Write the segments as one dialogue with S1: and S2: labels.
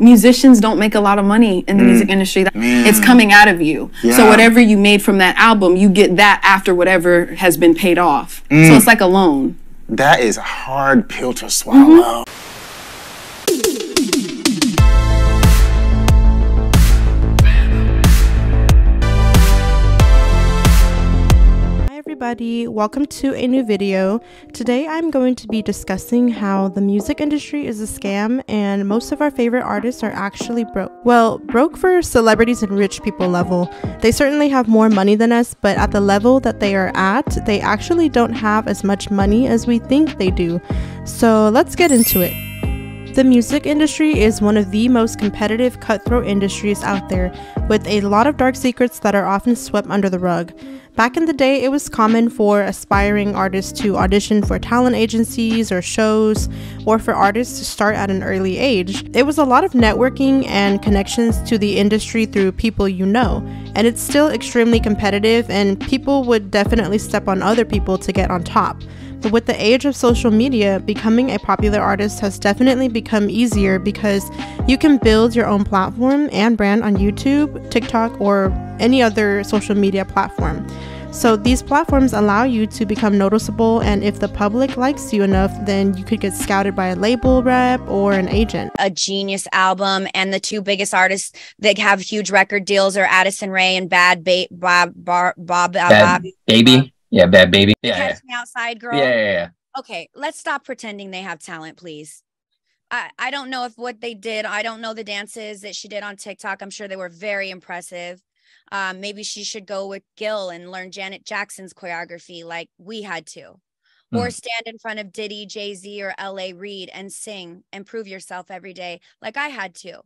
S1: Musicians don't make a lot of money in the music industry. It's coming out of you. So whatever you made from that album, you get that after whatever has been paid off. So it's like a loan.
S2: That is a hard pill to swallow.
S3: Everybody, welcome to a new video. Today I'm going to be discussing how the music industry is a scam and most of our favorite artists are actually broke. Well, broke for celebrities and rich people level. They certainly have more money than us, but at the level that they are at, they actually don't have as much money as we think they do. So let's get into it. The music industry is one of the most competitive, cutthroat industries out there, with a lot of dark secrets that are often swept under the rug. Back in the day, it was common for aspiring artists to audition for talent agencies or shows, or for artists to start at an early age. It was a lot of networking and connections to the industry through people you know, and it's still extremely competitive, and people would definitely step on other people to get on top. But with the age of social media, becoming a popular artist has definitely become easier because you can build your own platform and brand on YouTube, TikTok, or any other social media platform. So these platforms allow you to become noticeable, and if the public likes you enough, then you could get scouted by a label rep or an agent.
S4: A genius album, and the two biggest artists that have huge record deals are Addison Rae and Bad Baby.
S5: Yeah, Bad Baby.
S4: Catch Me Outside, girl.
S5: Yeah.
S4: Okay, let's stop pretending they have talent, please. I don't know if what they did. I don't know the dances that she did on TikTok. I'm sure they were very impressive. Maybe she should go with Gil and learn Janet Jackson's choreography like we had to. Or stand in front of Diddy, Jay-Z, or L.A. Reid and sing and prove yourself every day like I had to.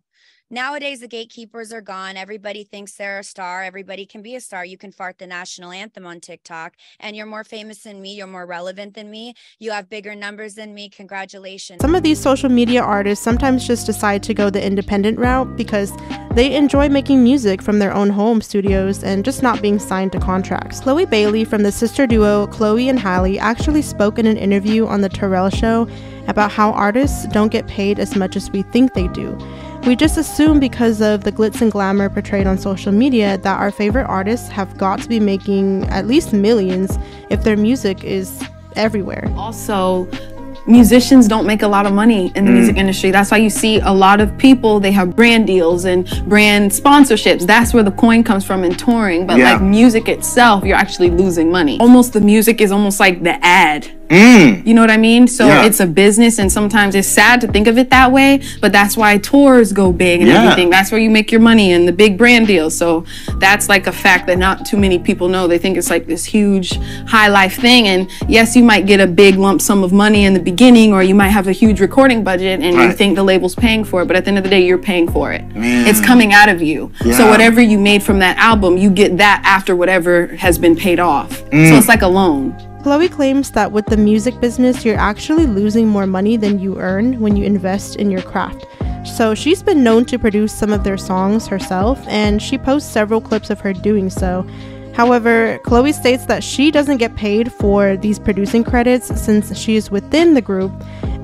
S4: Nowadays, the gatekeepers are gone. Everybody thinks they're a star. Everybody can be a star. You can fart the national anthem on TikTok, and you're more famous than me. You're more relevant than me. You have bigger numbers than me. Congratulations.
S3: Some of these social media artists sometimes just decide to go the independent route because they enjoy making music from their own home studios and just not being signed to contracts. Chloe Bailey from the sister duo Chloe and Halle actually spoke in an interview on The Terrell Show about how artists don't get paid as much as we think they do. We just assume because of the glitz and glamour portrayed on social media that our favorite artists have got to be making at least millions if their music is everywhere.
S1: Also, musicians don't make a lot of money in the music industry. That's why you see a lot of people, they have brand deals and brand sponsorships. That's where the coin comes from in touring. But like music itself, you're actually losing money. Almost the music is almost like the ad. You know what I mean? So it's a business, and sometimes it's sad to think of it that way, but that's why tours go big and everything. That's where you make your money and the big brand deals. So that's like a fact that not too many people know. They think it's like this huge high life thing, and yes, you might get a big lump sum of money in the beginning, or you might have a huge recording budget and you think the label's paying for it, but at the end of the day, you're paying for it. It's coming out of you. So whatever you made from that album, you get that after whatever has been paid off. So it's like a loan.
S3: Chloe claims that with the music business, you're actually losing more money than you earn when you invest in your craft. So she's been known to produce some of their songs herself, and she posts several clips of her doing so. However, Chloe states that she doesn't get paid for these producing credits since she is within the group,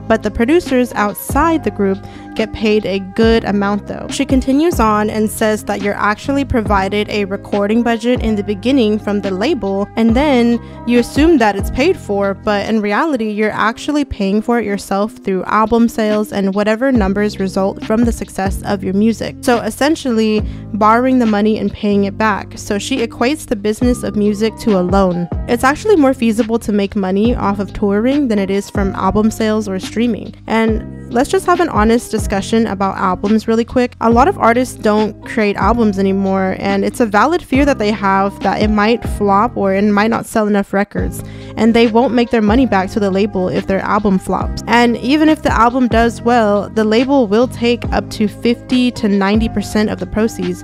S3: but the producers outside the group get paid a good amount though. She continues on and says that you're actually provided a recording budget in the beginning from the label, and then you assume that it's paid for, but in reality you're actually paying for it yourself through album sales and whatever numbers result from the success of your music. So essentially borrowing the money and paying it back. So she equates the business of music to a loan. It's actually more feasible to make money off of touring than it is from album sales or streaming. And let's just have an honest discussion about albums really quick. A lot of artists don't create albums anymore, and it's a valid fear that they have that it might flop or it might not sell enough records, and they won't make their money back to the label if their album flops. And even if the album does well, the label will take up to 50 to 90% of the proceeds.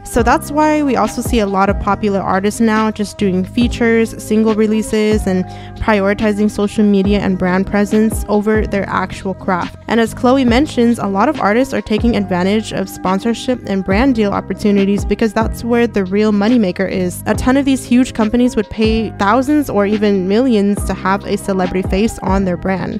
S3: So that's why we also see a lot of popular artists now just doing features, single releases, and prioritizing social media and brand presence over their actual craft. And as Chloe mentions, a lot of artists are taking advantage of sponsorship and brand deal opportunities because that's where the real moneymaker is. A ton of these huge companies would pay thousands or even millions to have a celebrity face on their brand.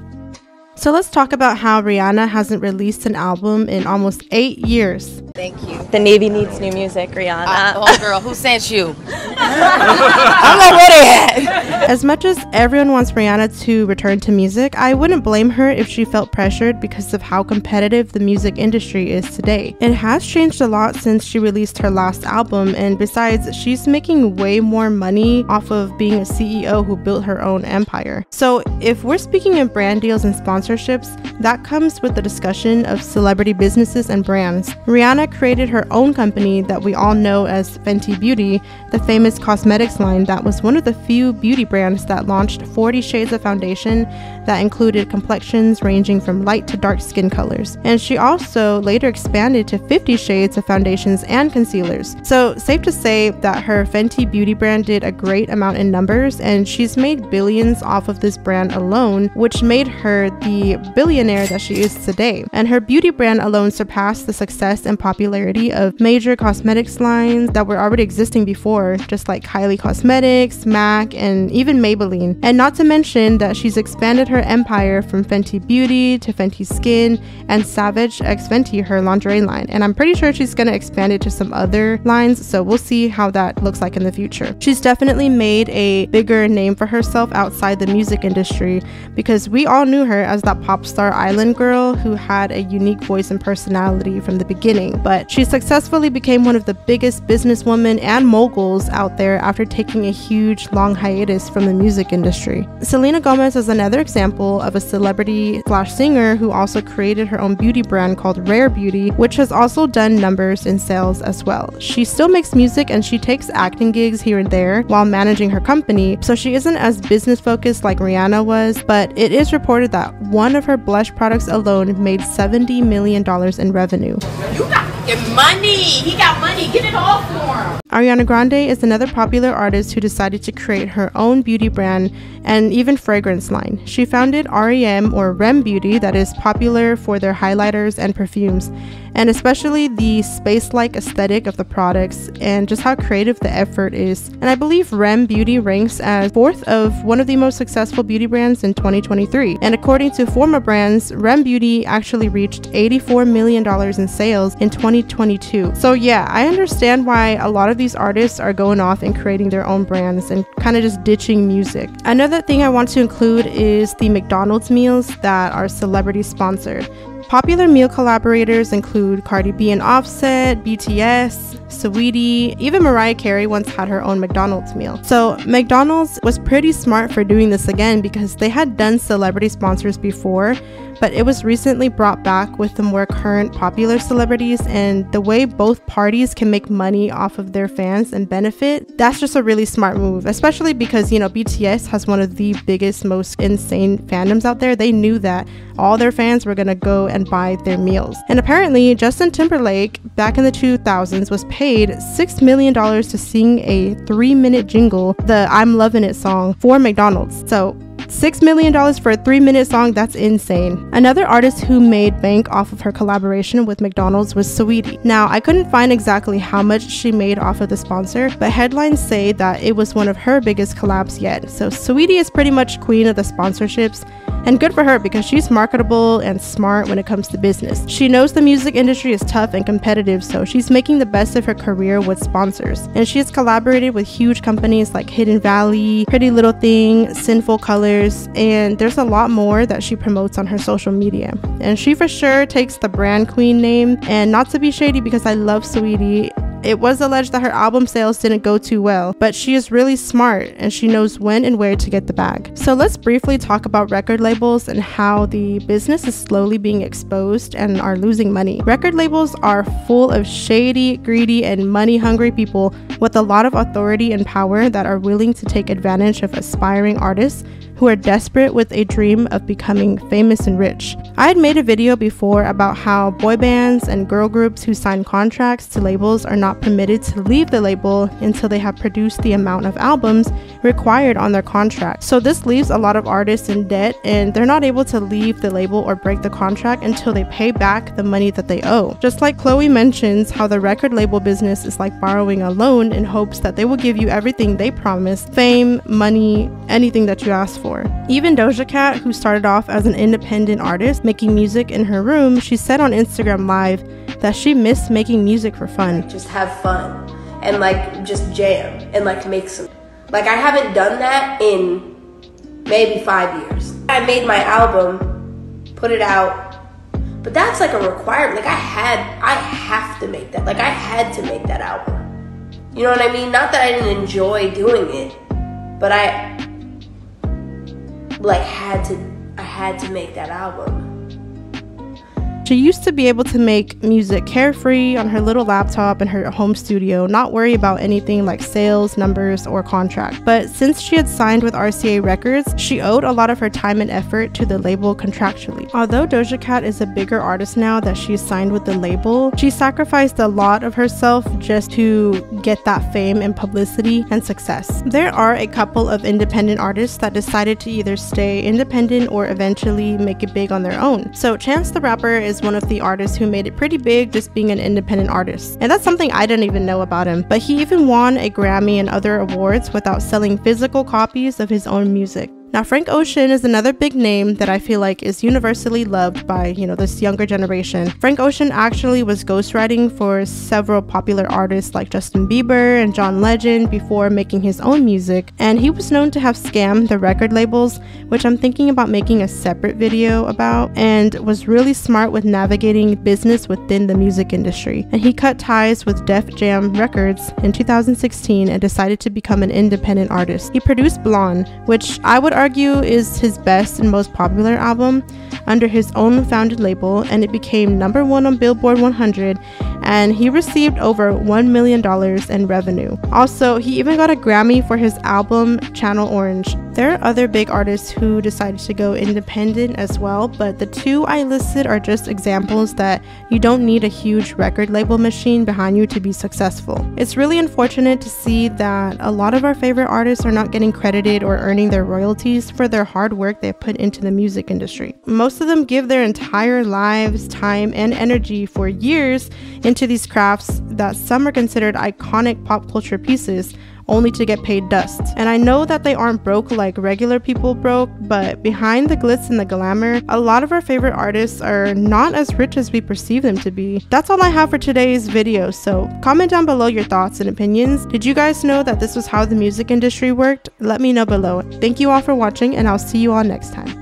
S3: So let's talk about how Rihanna hasn't released an album in almost 8 years.
S5: Thank you.
S6: The Navy needs new music, Rihanna.
S5: Oh, girl, who sent you? I'm like, where they at?
S3: As much as everyone wants Rihanna to return to music, I wouldn't blame her if she felt pressured because of how competitive the music industry is today. It has changed a lot since she released her last album, and besides, she's making way more money off of being a CEO who built her own empire. So if we're speaking of brand deals and sponsorships, that comes with the discussion of celebrity businesses and brands. Rihanna created her own company that we all know as Fenty Beauty, the famous cosmetics line that was one of the few beauty brands that launched 40 shades of foundation that included complexions ranging from light to dark skin colors. And she also later expanded to 50 shades of foundations and concealers. So safe to say that her Fenty Beauty brand did a great amount in numbers, and she's made billions off of this brand alone, which made her the billionaire that she is today. And her beauty brand alone surpassed the success and popularity of major cosmetics lines that were already existing before, just like Kylie Cosmetics, MAC, and even Maybelline. And not to mention that she's expanded her empire from Fenty Beauty to Fenty Skin and Savage x Fenty, her lingerie line. And I'm pretty sure she's gonna expand it to some other lines, so we'll see how that looks like in the future. She's definitely made a bigger name for herself outside the music industry because we all knew her as that pop star island girl who had a unique voice and personality from the beginning. But she successfully became one of the biggest businesswomen and moguls out there after taking a huge long hiatus from the music industry. Selena Gomez is another example of a celebrity slash singer who also created her own beauty brand called Rare Beauty, which has also done numbers in sales as well. She still makes music and she takes acting gigs here and there while managing her company, so she isn't as business focused like Rihanna was, but it is reported that one of her blush products alone made $70 million in revenue.
S5: You got money. He got money. Get it all for him.
S3: Ariana Grande is another popular artist who decided to create her own beauty brand and even fragrance line. She founded REM or REM Beauty, that is popular for their highlighters and perfumes, and especially the space-like aesthetic of the products and just how creative the effort is. And I believe REM Beauty ranks as 4th of one of the most successful beauty brands in 2023. And according to Forma Brands, REM Beauty actually reached $84 million in sales in 2022. So yeah, I understand why a lot of these artists are going off and creating their own brands and kind of just ditching music. Another thing I want to include is the McDonald's meals that are celebrity sponsored. Popular meal collaborators include Cardi B and Offset, BTS, Saweetie, even Mariah Carey once had her own McDonald's meal. So McDonald's was pretty smart for doing this again because they had done celebrity sponsors before, but it was recently brought back with the more current popular celebrities, and the way both parties can make money off of their fans and benefit, that's just a really smart move, especially because, you know, BTS has one of the biggest, most insane fandoms out there. They knew that all their fans were gonna go and buy their meals. And apparently Justin Timberlake back in the 2000s was paid $6 million to sing a 3-minute jingle, the I'm Lovin' It song, for McDonald's. So $6 million for a 3-minute song, that's insane. Another artist who made bank off of her collaboration with McDonald's was Saweetie. Now, I couldn't find exactly how much she made off of the sponsor, but headlines say that it was one of her biggest collabs yet. So Saweetie is pretty much queen of the sponsorships, and good for her because she's marketable and smart when it comes to business. She knows the music industry is tough and competitive, so she's making the best of her career with sponsors. And she has collaborated with huge companies like Hidden Valley, Pretty Little Thing, Sinful Colors, and there's a lot more that she promotes on her social media. And she for sure takes the brand queen name, and not to be shady because I love Saweetie, it was alleged that her album sales didn't go too well, but she is really smart and she knows when and where to get the bag. So let's briefly talk about record labels and how the business is slowly being exposed and are losing money. Record labels are full of shady, greedy, and money-hungry people with a lot of authority and power that are willing to take advantage of aspiring artists who are desperate with a dream of becoming famous and rich. I had made a video before about how boy bands and girl groups who sign contracts to labels are not permitted to leave the label until they have produced the amount of albums required on their contract. So this leaves a lot of artists in debt, and they're not able to leave the label or break the contract until they pay back the money that they owe. Just like Chloe mentions how the record label business is like borrowing a loan in hopes that they will give you everything they promised: fame, money, anything that you ask for. before. Even Doja Cat, who started off as an independent artist making music in her room, she said on Instagram Live that she missed making music for fun.
S7: Just have fun and like just jam and like make some. Like I haven't done that in maybe 5 years. I made my album, put it out, but that's like a requirement. Like I have to make that. Like I had to make that album. You know what I mean? Not that I didn't enjoy doing it, but I had to make that album.
S3: She used to be able to make music carefree on her little laptop in her home studio, not worry about anything like sales, numbers, or contract. But since she had signed with RCA Records, she owed a lot of her time and effort to the label contractually. Although Doja Cat is a bigger artist now that she's signed with the label, she sacrificed a lot of herself just to get that fame and publicity and success. There are a couple of independent artists that decided to either stay independent or eventually make it big on their own. So Chance the Rapper is one of the artists who made it pretty big just being an independent artist. And that's something I didn't even know about him. But he even won a Grammy and other awards without selling physical copies of his own music. Now, Frank Ocean is another big name that I feel like is universally loved by, this younger generation. Frank Ocean actually was ghostwriting for several popular artists like Justin Bieber and John Legend before making his own music, and he was known to have scammed the record labels, which I'm thinking about making a separate video about, and was really smart with navigating business within the music industry. And he cut ties with Def Jam Records in 2016 and decided to become an independent artist. He produced Blonde, which I would argue is his best and most popular album, under his own founded label, and it became #1 on Billboard 100, and he received over $1 million in revenue. Also, he even got a Grammy for his album Channel Orange. There are other big artists who decided to go independent as well, but the two I listed are just examples that you don't need a huge record label machine behind you to be successful. It's really unfortunate to see that a lot of our favorite artists are not getting credited or earning their royalties for their hard work they put into the music industry. Most of them give their entire lives, time, and energy for years into these crafts that some are considered iconic pop culture pieces, only to get paid dust. And I know that they aren't broke like regular people broke, but behind the glitz and the glamour, a lot of our favorite artists are not as rich as we perceive them to be. That's all I have for today's video, so comment down below your thoughts and opinions. Did you guys know that this was how the music industry worked? Let me know below. Thank you all for watching, and I'll see you all next time.